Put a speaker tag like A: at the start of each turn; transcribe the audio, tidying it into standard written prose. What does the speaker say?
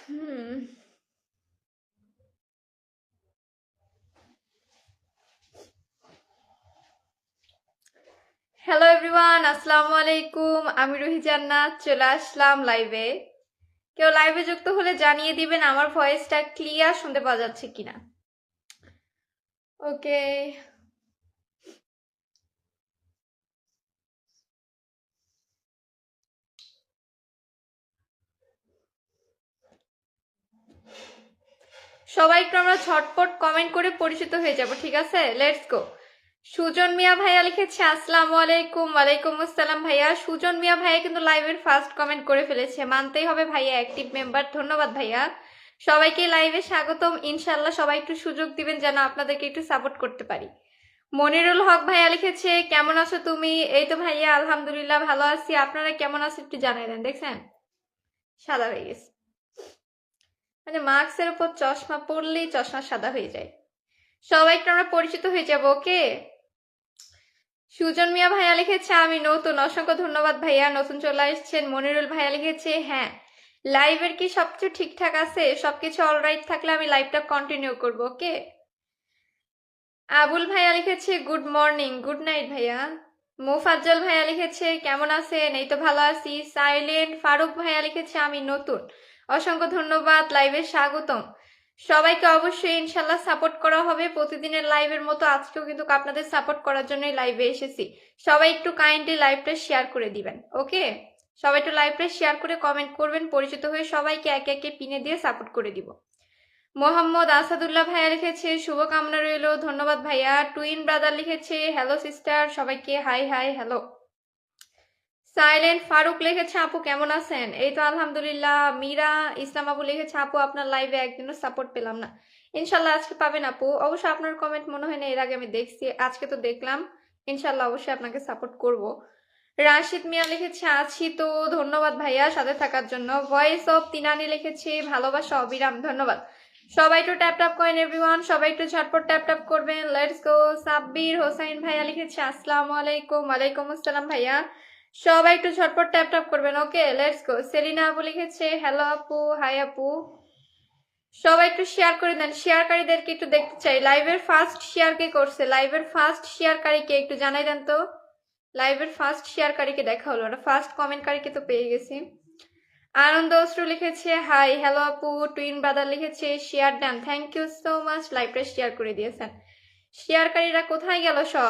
A: হুম। Hello everyone, আসসালামু আলাইকুম। আমি রুহি জান্নাত চলে আসলাম লাইভে। কেউ লাইভে যুক্ত হলে জানিয়ে দিবেন আমার ভয়েসটা ক্লিয়ার শুনতে পাওয়া যাচ্ছে কিনা। ওকে। সবাই একটু আমরা ঝটপট কমেন্ট করে পরিচিত হয়ে যাব, ঠিক আছে? Let's go. সুজন মিয়া ভাইয়া লিখেছে আসসালামু আলাইকুম। ওয়ালাইকুম আসসালাম ভাইয়া। সুজন মিয়া ভাইয়া কিন্তু লাইভের ফার্স্ট কমেন্ট করে ফেলেছে, মানতেই হবে ভাইয়া, অ্যাক্টিভ মেম্বার। ধন্যবাদ ভাইয়া। সবাইকে লাইভে স্বাগতম। ইনশাল্লাহ সবাই একটু সুযোগ দিবেন যেন আপনাদেরকে একটু সাপোর্ট করতে পারি। মনিরুল হক ভাইয়া লিখেছে কেমন আছো তুমি? এই তো ভাইয়া আলহামদুলিল্লাহ ভালো আছি। আপনারা কেমন আছেন একটু জানাই দেন। দেখছেন সাদা হয়ে গেছে, মানে মাস্কের উপর চশমা পরলেই চশমা সাদা হয়ে যায়। সবাই একটু আমরা পরিচিত হয়ে যাব, ওকে? সুজন মিয়া ভাইয়া লিখেছে আমি নতুন। অসংখ্য ধন্যবাদ ভাইয়া, নতুন চলে আসছেন। মনিরুল ভাইয়া লিখেছে হ্যাঁ, লাইভের কি সবকিছু ঠিকঠাক আছে? সবকিছু অলরাইট থাকলে আমি লাইভটা কন্টিনিউ করবো, ওকে? আবুল ভাইয়া লিখেছে গুড মর্নিং। গুড নাইট ভাইয়া। মোফাজ্জল ভাইয়া লিখেছে কেমন আছেন? এই তো ভালো আছি। সাইলেন্ট ফারুক ভাইয়া লিখেছে আমি নতুন। অসংখ্য ধন্যবাদ, লাইভে স্বাগতম। সবাইকে অবশ্যই ইনশাল্লাহ সাপোর্ট করা হবে প্রতিদিনের লাইভের মতো। আজকেও কিন্তু আপনাদের সাপোর্ট করার জন্যই লাইভে এসেছি। সবাই একটু কাইন্ডলি লাইভটা শেয়ার করে দিবেন, ওকে? সবাই একটু লাইভটা শেয়ার করে কমেন্ট করবেন, পরিচিত হয়ে সবাইকে একে একে পিনে দিয়ে সাপোর্ট করে দিব। মোহাম্মদ আসাদুল্লাহ ভাইয়া লিখেছে শুভকামনা রইল। ধন্যবাদ ভাইয়া। টুইন ব্রাদার লিখেছে হ্যালো সিস্টার। সবাইকে hi hi hello. Silent Farooq লিখেছে আপু কেমন আছেন? এই তো আলহামদুলিল্লাহ। মীরা ইসলাম আপু লিখেছে আপু আপনার লাইভে একদিনও সাপোর্ট পেলাম না। ইনশাল্লাহ আজকে পাবেন আপু। অবশ্য আপনার কমেন্ট মনে হয় না এর আগে আমি দেখছি, আজকে তো দেখলাম। ইনশাল্লাহ অবশ্যই আপনাকে সাপোর্ট করব। রাশিদ মিয়া লিখেছে আছি তো। ধন্যবাদ ভাইয়া সাথে থাকার জন্য। ভয়েস অফ তিনানি লিখেছে ভালোবাসা অবিরাম। ধন্যবাদ। সবাই একটু ট্যাপ ট্যাপ করেন এভরিওয়ান, সবাই একটু ঝটপট ট্যাপ ট্যাপ করবেন। Let's go. সাব্বির হোসাইন ভাইয়া লিখেছে আসসালামু আলাইকুম। ওয়ালাইকুম আসসালাম ভাইয়া। সবাই একটু ঝটপট ট্যাপ ট্যাপ করবেন, ওকে? Let's go. সেলিনা আপু লিখেছে হ্যালো আপু, হাই আপু। সবাই একটু শেয়ার করে দেন, শেয়ারকারীদেরকে একটু দেখতে চাই। লাইভের ফার্স্ট শেয়ার কে করছে? লাইভের ফার্স্ট শেয়ারকারীকে একটু জানাই দেন তো। লাইভের ফার্স্ট শেয়ারকারীকে দেখা হলো না, ফার্স্ট কমেন্টকারীকে তো পেয়ে গেছি। আনন্দ অশ্রু লিখেছে হাই হ্যালো আপু। টুইন ব্রাদার লিখেছে share done. Thank you so much, লাইভটা শেয়ার করে দিয়েছেন। শেয়ারকারীরা কোথায় গেল সব?